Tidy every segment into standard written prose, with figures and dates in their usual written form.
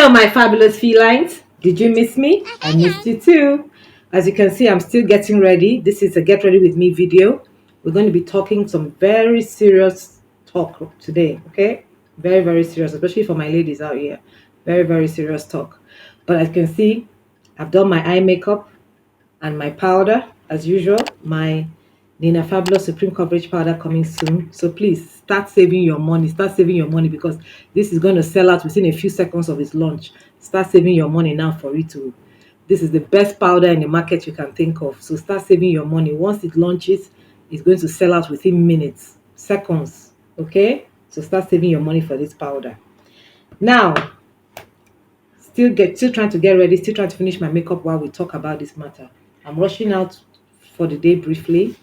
Hello, my fabulous felines. Did you miss me? I missed you too. As you can see, I'm still getting ready. This is a get ready with me video. We're going to be talking some very serious talk today, okay? Very, very serious, especially for my ladies out here. Very, very serious talk. But as you can see, I've done my eye makeup and my powder as usual. My Nina Fabulous Supreme Coverage Powder coming soon. So please start saving your money. Start saving your money because this is going to sell out within a few seconds of its launch. Start saving your money now for it to. This is the best powder in the market you can think of. So start saving your money. Once it launches, it's going to sell out within minutes, seconds. Okay? So start saving your money for this powder. Now, still trying to get ready, still trying to finish my makeup while we talk about this matter. I'm rushing out for the day briefly.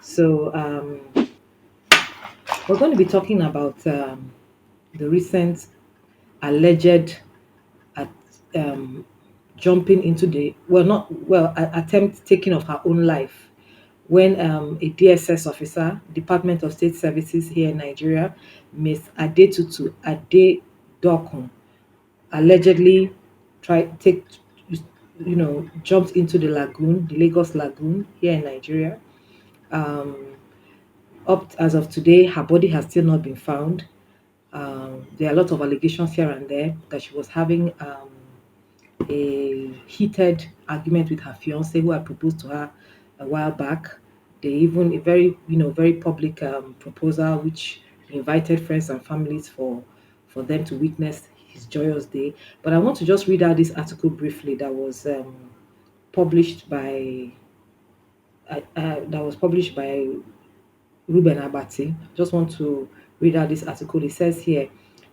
So we're going to be talking about the recent alleged at, jumping into the attempt taking of her own life when a DSS officer, Department of State Services here in Nigeria, Miss Adetutu Adedokun, allegedly jumped into the lagoon, the Lagos lagoon here in Nigeria. Up as of today, her body has still not been found. There are a lot of allegations here and there that she was having a heated argument with her fiance who had proposed to her a while back. They even a very public proposal which invited friends and families for them to witness his joyous day. But I want to just read out this article briefly that was published by Ruben Abati. Just want to read out this article. It says here,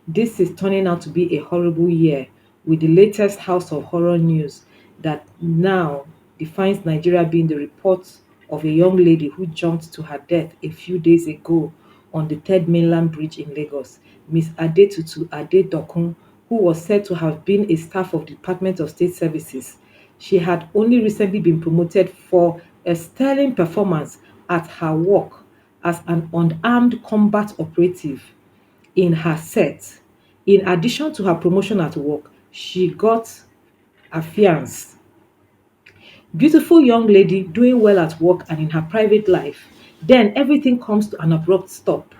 this is turning out to be a horrible year with the latest House of Horror news that now defines Nigeria being the report of a young lady who jumped to her death a few days ago on the Third Mainland Bridge in Lagos. Miss Adetutu Adedokun, who was said to have been a staff of the Department of State Services. She had only recently been promoted for a sterling performance at her work as an unarmed combat operative in her set. In addition to her promotion at work, she got a fiance. Beautiful young lady doing well at work and in her private life. Then everything comes to an abrupt stop.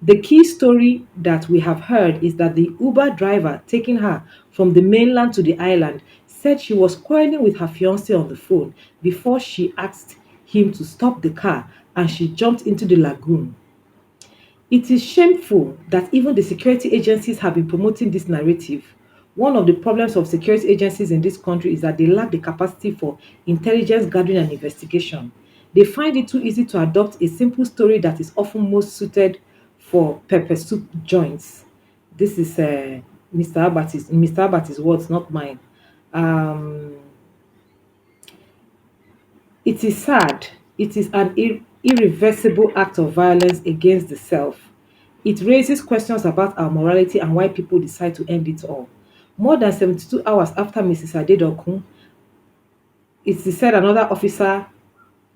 The key story that we have heard is that the Uber driver taking her from the mainland to the island said she was quarreling with her fiancé on the phone before she asked him to stop the car and she jumped into the lagoon. It is shameful that even the security agencies have been promoting this narrative. One of the problems of security agencies in this country is that they lack the capacity for intelligence gathering and investigation. They find it too easy to adopt a simple story that is often most suited for pepper soup joints. This is Mr. Abati's words, not mine. Um, it is sad. It is an irreversible act of violence against the self. It raises questions about our morality and why people decide to end it all. More than 72 hours after Mrs. Adedokun, it is said another officer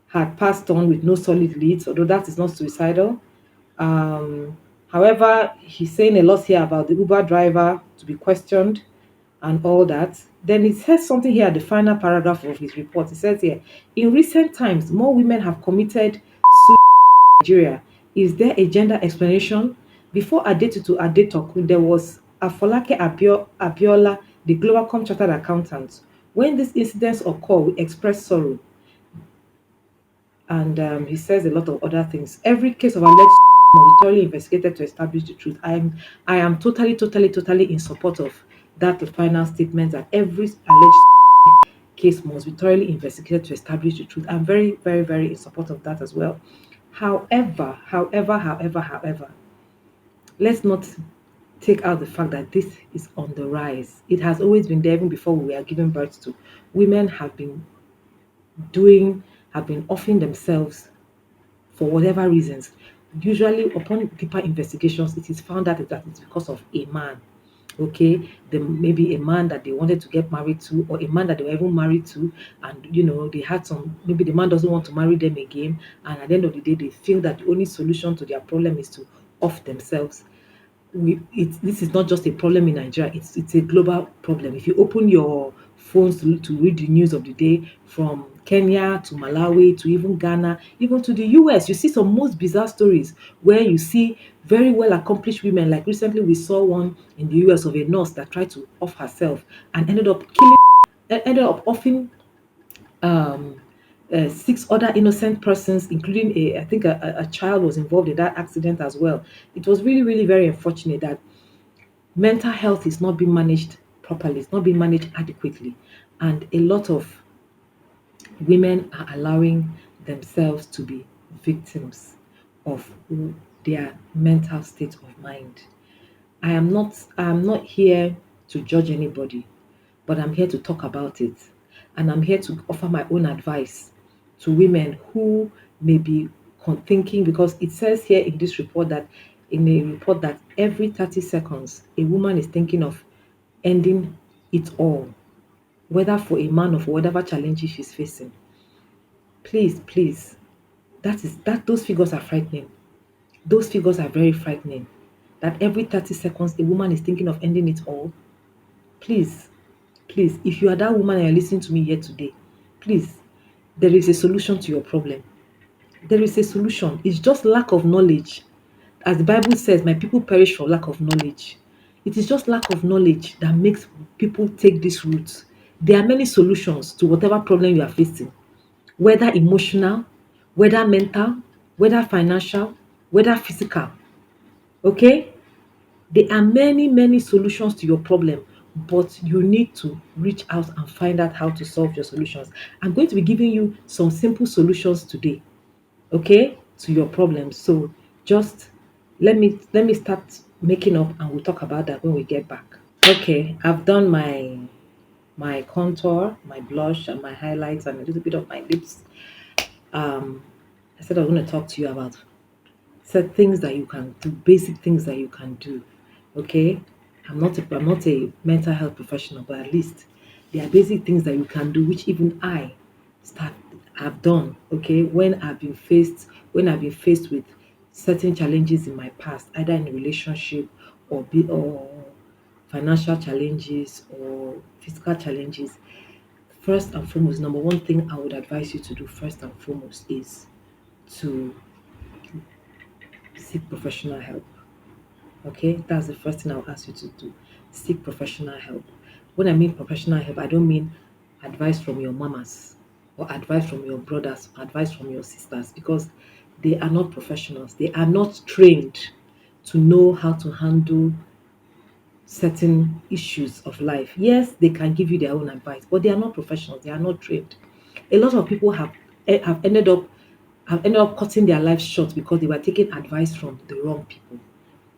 had passed on with no solid leads, although that is not suicidal. However, he's saying a lot here about the Uber driver to be questioned and all that. Then it says something here at the final paragraph of his report. It says here, in recent times, more women have committed suicide in Nigeria. Is there a gender explanation? Before Adetutu Adetoku, there was Afolake Abiola, the Globacom chartered accountant. When these incidents occur, we express sorrow. And he says a lot of other things. Every case of alleged must be thoroughly investigated to establish the truth. I am totally in support of that final statement that every alleged case must be thoroughly investigated to establish the truth. I'm very in support of that as well. However, let's not take out the fact that this is on the rise. It has always been there even before we were giving birth to. Women have been offing themselves for whatever reasons. Usually, upon deeper investigations, it is found out that it's because of a man. Okay, maybe a man that they wanted to get married to, or a man that they were even married to, and they had maybe the man doesn't want to marry them again, and at the end of the day, they feel that the only solution to their problem is to off themselves. this is not just a problem in Nigeria, it's a global problem. If you open your phones to read the news of the day, from Kenya to Malawi to even Ghana, even to the US, you see some most bizarre stories where you see very well accomplished women. Like recently, we saw one in the US of a nurse that tried to off herself and ended up offing um, six other innocent persons, including I think a child was involved in that accident as well. It was really, really very unfortunate that mental health is not being managed properly, it's not being managed adequately. And a lot of women are allowing themselves to be victims of their mental state of mind. I am not here to judge anybody, but I'm here to talk about it. And I'm here to offer my own advice to women who may be thinking, because it says here in this report that every 30 seconds a woman is thinking of ending it all, whether for a man or for whatever challenges she's facing. Please, please, those figures are frightening. Those figures are very frightening. That every 30 seconds a woman is thinking of ending it all. Please, please, if you are that woman and you're listening to me here today, please, there is a solution to your problem. There is a solution. It's just lack of knowledge. As the Bible says, my people perish for lack of knowledge. It is just lack of knowledge that makes people take this route. There are many solutions to whatever problem you are facing, whether emotional, whether mental, whether financial, whether physical. Okay? There are many, many solutions to your problem, but you need to reach out and find out how to solve your solutions. I'm going to be giving you some simple solutions today, okay, to your problems. So just let me start making up, and we'll talk about that when we get back. Okay, I've done my contour, my blush, and my highlights, and a little bit of my lips. Um, I said I was going to talk to you about set things that you can do, basic things that you can do. Okay, I'm not a mental health professional, but at least there are basic things that you can do, which even I start have done. Okay, when I've been faced with certain challenges in my past, either in a relationship or financial challenges or physical challenges. First and foremost, number one thing I would advise you to do first and foremost is to seek professional help. Okay, that's the first thing I'll ask you to do. Seek professional help. When I mean professional help, I don't mean advice from your mamas or advice from your brothers, or advice from your sisters, because they are not professionals. They are not trained to know how to handle certain issues of life. Yes, they can give you their own advice, but they are not professionals. They are not trained. A lot of people have ended up cutting their lives short because they were taking advice from the wrong people.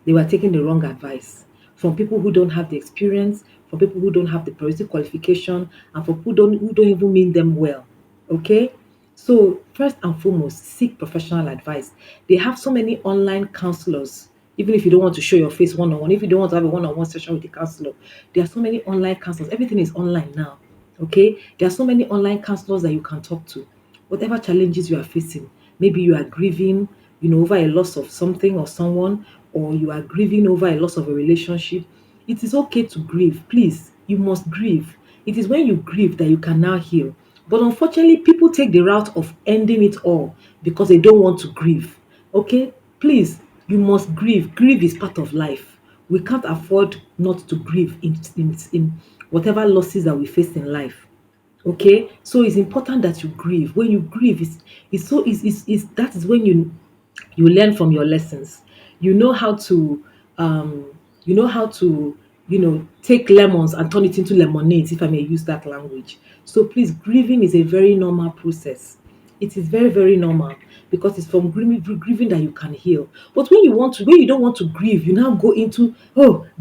They were taking the wrong advice from people who don't have the experience, from people who don't have the prerequisite qualification, and from who don't even mean them well. Okay? So first and foremost, seek professional advice. They have so many online counselors. Even if you don't want to show your face one on one, if you don't want to have a one on one session with a counselor, there are so many online counselors. Everything is online now. Okay? There are so many online counselors that you can talk to. Whatever challenges you are facing, maybe you are grieving, over a loss of something or someone, or you are grieving over a loss of a relationship. It is okay to grieve. Please, you must grieve. It is when you grieve that you can now heal. But unfortunately, people take the route of ending it all because they don't want to grieve. Okay? Please, you must grieve. Grieve is part of life. We can't afford not to grieve in whatever losses that we face in life. Okay, so it's important that you grieve. When you grieve, it's so is that is when you learn from your lessons. You know how to um you know how to take lemons and turn it into lemonades, if I may use that language. So please, grieving is a very normal process. It is very, very normal, because it's from grieving that you can heal. But when you don't want to grieve, you now go into, let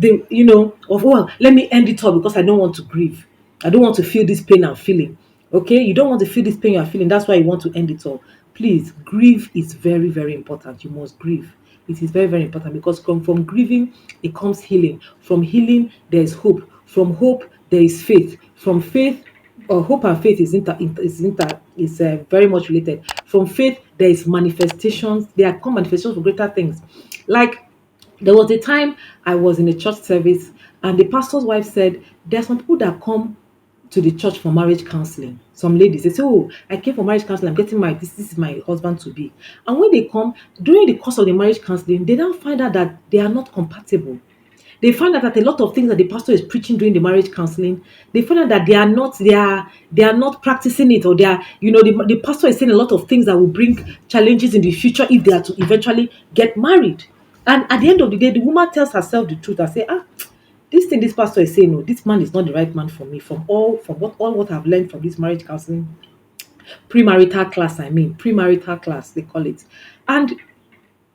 me end it all because I don't want to grieve. I don't want to feel this pain I'm feeling. Okay, you don't want to feel this pain you're feeling. That's why you want to end it all. Please, grieve is very, very important. You must grieve. It is very, very important, because from grieving, it comes healing. From healing, there is hope. From hope, there is faith. From faith, hope and faith is very much related. From faith, there is manifestations. There are come manifestations for greater things. Like There was a time I was in a church service, and the pastor's wife said, there are some people that come to the church for marriage counseling. Some ladies, they say, oh, I came for marriage counseling, I'm getting married, this is my husband to be. And when they come, during the course of the marriage counseling, they now find out that they are not compatible. They find out that a lot of things that the pastor is preaching during the marriage counseling, they find out that they are not practicing it, or they are, the pastor is saying a lot of things that will bring challenges in the future if they are to eventually get married. And at the end of the day, the woman tells herself the truth and say, this thing this pastor is saying, no, this man is not the right man for me. From what I've learned from this marriage counseling premarital class, I mean premarital class, they call it. And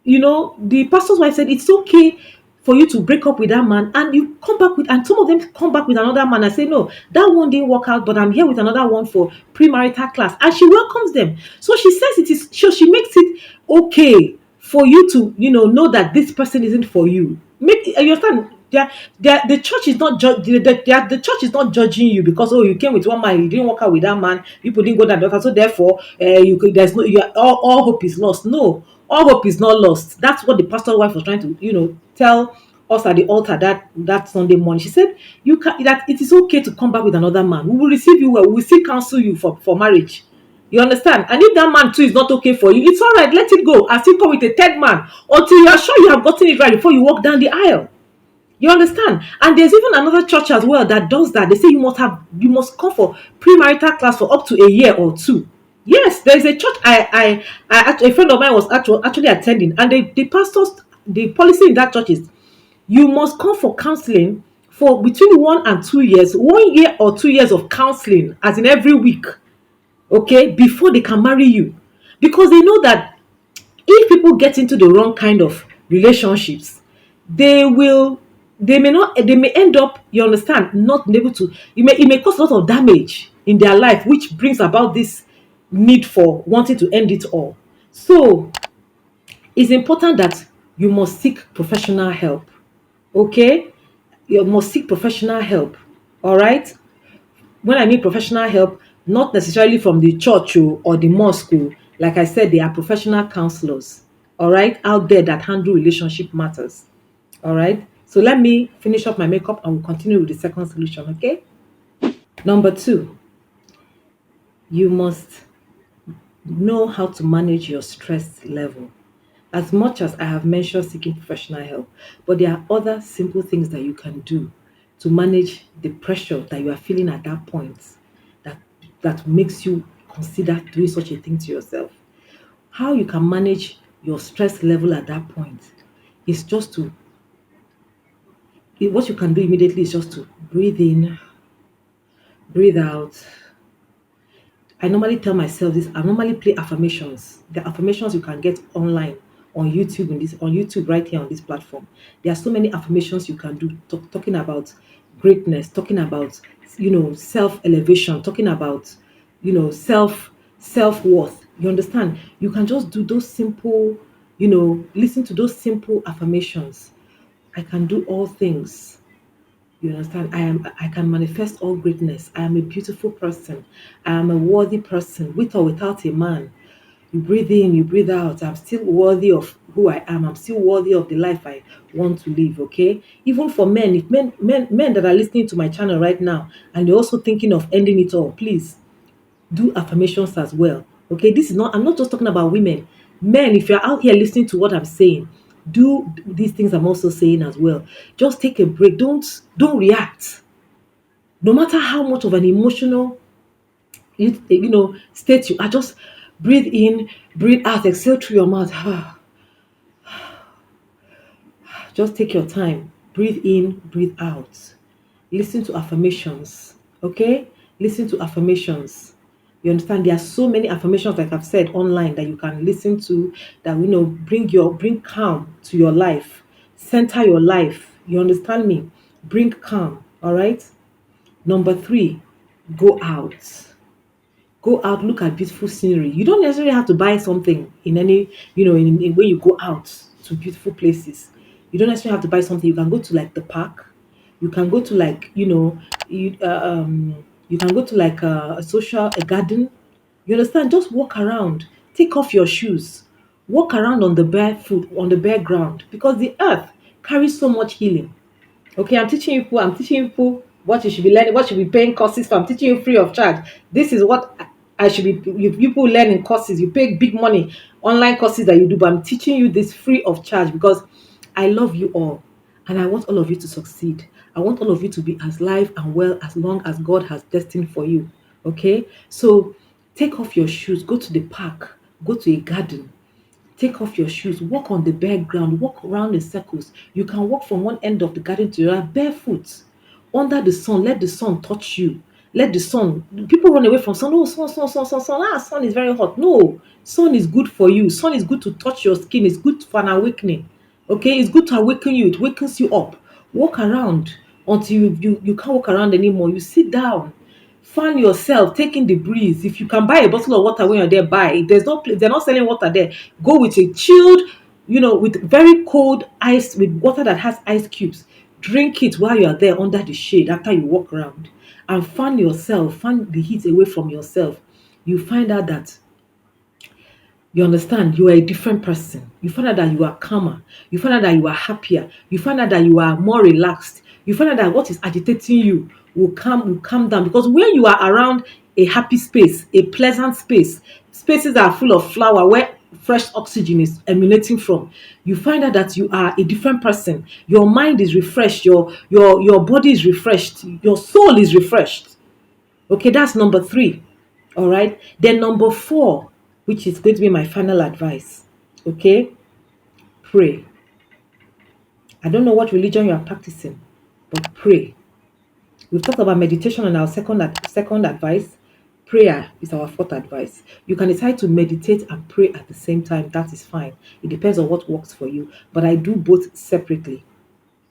the pastor's wife said it's okay for you to break up with that man and you come back with, and some of them come back with another man and say, no, that one didn't work out, but I'm here with another one for premarital class. And she welcomes them. So she says it is, so she makes it okay for you to, know that this person isn't for you. You understand? The church is not the church is not judging you because, oh, you came with one man, you didn't work out with that man, people didn't go that doctor, so therefore you could, there's no, all hope is lost. No, all hope is not lost. That's what the pastor's wife was trying to, tell us at the altar that Sunday morning. She said, you can that it is okay to come back with another man. We will receive you well. We will still counsel you for marriage. You understand? And if that man too is not okay for you, it's all right. Let it go. I still come with a third man until you are sure you have gotten it right before you walk down the aisle. You understand? And there's even another church as well that does that. They say you must come for premarital class for up to a year or two. Yes, there's a church a friend of mine was actually attending, and the policy in that church is you must come for counseling for between 1 and 2 years, 1 year or 2 years of counseling, as in every week, okay, before they can marry you, because they know that if people get into the wrong kind of relationships, they will they may end up, you understand, not being able to, it may cause a lot of damage in their life, which brings about this need for wanting to end it all. So it's important that you must seek professional help. Okay, you must seek professional help. All right, when I mean professional help, not necessarily from the church or the mosque. Like I said, there are professional counselors, all right, out there that handle relationship matters. All right. So let me finish up my makeup and we'll continue with the second solution. Okay. Number two, you must know how to manage your stress level. As much as I have mentioned seeking professional help, but there are other simple things that you can do to manage the pressure that you are feeling at that point, that that makes you consider doing such a thing to yourself. How you can manage your stress level at that point is just to what you can do immediately is just to breathe in, breathe out. I normally tell myself this. I normally play affirmations. The affirmations you can get online on YouTube, on YouTube right here on this platform. There are so many affirmations you can do, talking about greatness, talking about self elevation, talking about self worth. You understand? You can just do those simple, listen to those simple affirmations. I can do all things. You understand? I can manifest all greatness. I am a beautiful person. I am a worthy person, with or without a man. You breathe in, you breathe out. I'm still worthy of who I am. I'm still worthy of the life I want to live. Okay. Even for men, if men that are listening to my channel right now and you're also thinking of ending it all, please do affirmations as well. Okay, this is not, I'm not just talking about women. Men, if you're out here listening to what I'm saying, do these things I'm also saying as well. Just take a break. Don't react. No matter how much of an emotional state you are, just breathe in, breathe out, exhale through your mouth. Just take your time. Breathe in, breathe out. Listen to affirmations. Okay? Listen to affirmations. You understand? There are so many affirmations, like I've said, online that you can listen to that bring calm to your life. Center your life. You understand me? Bring calm. All right. Number three, go out. Go out, look at beautiful scenery. You don't necessarily have to buy something in any, in when you go out to beautiful places. You don't necessarily have to buy something. You can go to like the park. You can go to like, you can go to like a garden. You understand? Just walk around. Take off your shoes. Walk around on the bare foot, on the bare ground, because the earth carries so much healing. Okay, I'm teaching people what you should be learning, what you should be paying courses for. I'm teaching you free of charge. This is what I should be, you people learn in courses. You pay big money, online courses that you do, but I'm teaching you this free of charge because I love you all and I want all of you to succeed. I want all of you to be as live and well as long as God has destined for you. Okay, so take off your shoes, go to the park, go to a garden. Take off your shoes, walk on the bare ground, walk around in circles. You can walk from one end of the garden to the other barefoot under the sun. Let the sun touch you. Let the sun. People run away from sun. Oh, sun, sun, sun, sun, sun. Ah, sun is very hot. No, sun is good for you. Sun is good to touch your skin. It's good for an awakening. Okay, it's good to awaken you. It wakens you up. Walk around until you can't walk around anymore. You sit down, fan yourself, taking the breeze. If you can buy a bottle of water when you're there, buy. If there's no place, they're not selling water there. Go with a chilled, with very cold ice, with water that has ice cubes. Drink it while you are there under the shade after you walk around, and fan yourself, fan the heat away from yourself. You find out that you understand you are a different person. You find out that you are calmer. You find out that you are happier. You find out that you are more relaxed. You find out that what is agitating you will calm down because when you are around a happy space, a pleasant space, spaces that are full of flower where fresh oxygen is emanating from, you find out that you are a different person. Your mind is refreshed. Your body is refreshed. Your soul is refreshed. Okay, that's number three. All right. Then number four, which is going to be my final advice. Okay, pray. I don't know what religion you are practicing, but pray. We've talked about meditation on our second advice. Prayer is our fourth advice. You can decide to meditate and pray at the same time. That is fine. It depends on what works for you. But I do both separately.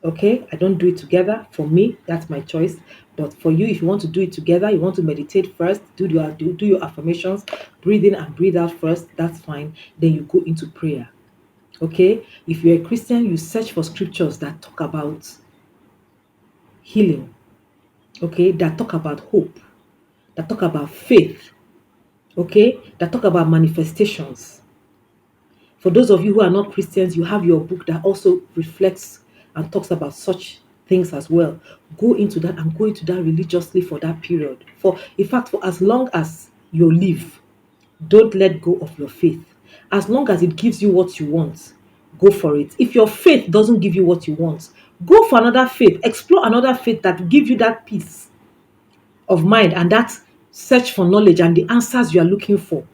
Okay, I don't do it together. For me, that's my choice. But for you, if you want to do it together, you want to meditate first, do your affirmations, breathe in and breathe out first, that's fine. Then you go into prayer. Okay, if you're a Christian, you search for scriptures that talk about healing, okay, that talk about hope, that talk about faith, okay, that talk about manifestations. For those of you who are not Christians, you have your book that also reflects and talks about such things as well. Go into that and go into that religiously for that period. For in fact, for as long as you live, don't let go of your faith. As long as it gives you what you want, go for it. If your faith doesn't give you what you want, go for another faith. Explore another faith that will give you that peace of mind and that search for knowledge and the answers you are looking for.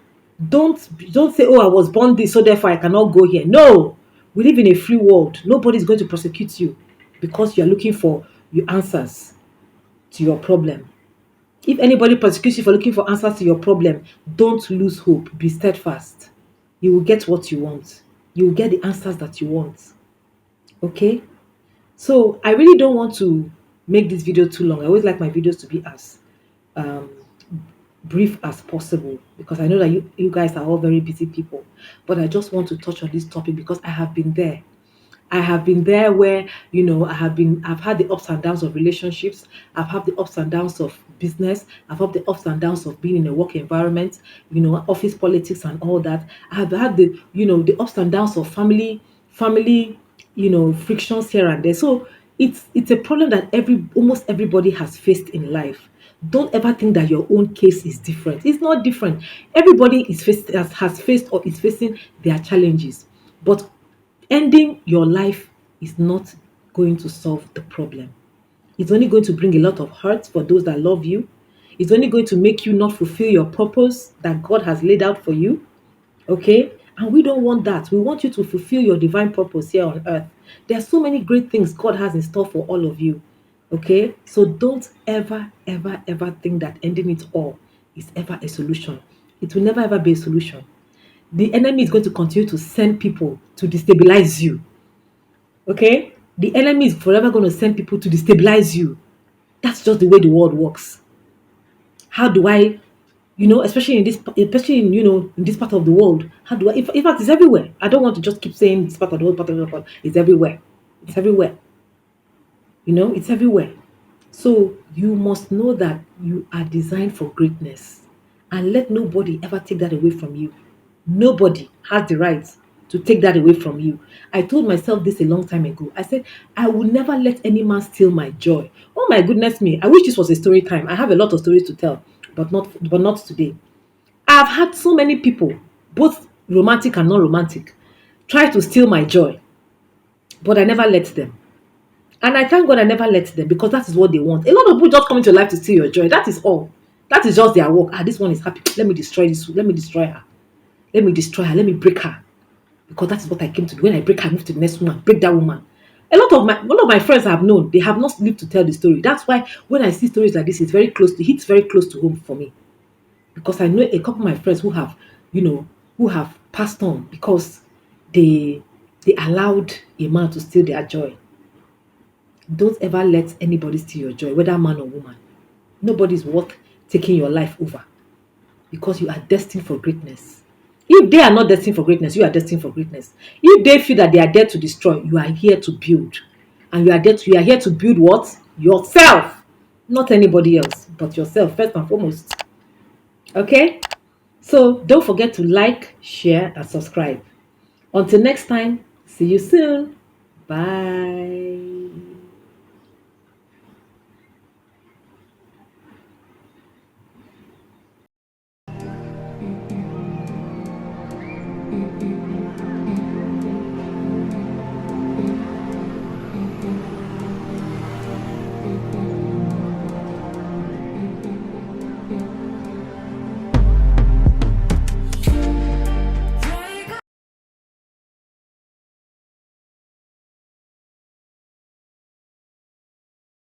Don't say, oh, I was born this, so therefore I cannot go here. No, we live in a free world. Nobody is going to prosecute you because you are looking for your answers to your problem. If anybody persecutes you for looking for answers to your problem, don't lose hope. Be steadfast. You will get what you want. You will get the answers that you want. Okay? So I really don't want to make this video too long. I always like my videos to be as um, brief as possible because I know that you guys are all very busy people. But I just want to touch on this topic because I have been there. I have been there where, I've had the ups and downs of relationships. I've had the ups and downs of business. I've had the ups and downs of being in a work environment, office politics and all that. I've had the ups and downs of family, frictions here and there. So it's a problem that almost everybody has faced in life. Don't ever think that your own case is different. It's not different. Everybody has faced or is facing their challenges. But ending your life is not going to solve the problem. It's only going to bring a lot of hurt for those that love you. It's only going to make you not fulfill your purpose that God has laid out for you. Okay? And we don't want that. We want you to fulfill your divine purpose here on earth. There are so many great things God has in store for all of you. Okay? So don't ever, ever, ever think that ending it all is ever a solution. It will never, ever be a solution. The enemy is going to continue to send people to destabilize you. Okay? The enemy is forever going to send people to destabilize you. That's just the way the world works. How do I, especially in this part of the world, how do I, in fact, it's everywhere. I don't want to just keep saying this part of the world, part of the world. It's everywhere. It's everywhere. It's everywhere. So you must know that you are designed for greatness and let nobody ever take that away from you. Nobody has the right. to take that away from you. I told myself this a long time ago. I said, I will never let any man steal my joy. Oh my goodness me. I wish this was a story time. I have a lot of stories to tell, but not today. I've had so many people, both romantic and non-romantic, try to steal my joy, but I never let them. And I thank God I never let them, because that is what they want. A lot of people just come into your life to steal your joy. That is all. That is just their work. Ah, this one is happy. Let me destroy this. Let me destroy her. Let me destroy her. Let me break her. Because that is what I came to do. When I break her, I move to the next woman. Break that woman. One of my friends I have known, they have not lived to tell the story. That's why when I see stories like this, it hits very close to home for me. Because I know a couple of my friends who have passed on because they they allowed a man to steal their joy. Don't ever let anybody steal your joy, whether man or woman. Nobody's worth taking your life over, because you are destined for greatness. If they are not destined for greatness, you are destined for greatness. If they feel that they are there to destroy, you are here to build. And you are here to build what? Yourself. Not anybody else, but yourself first and foremost. Okay? So don't forget to like, share, and subscribe. Until next time, see you soon. Bye.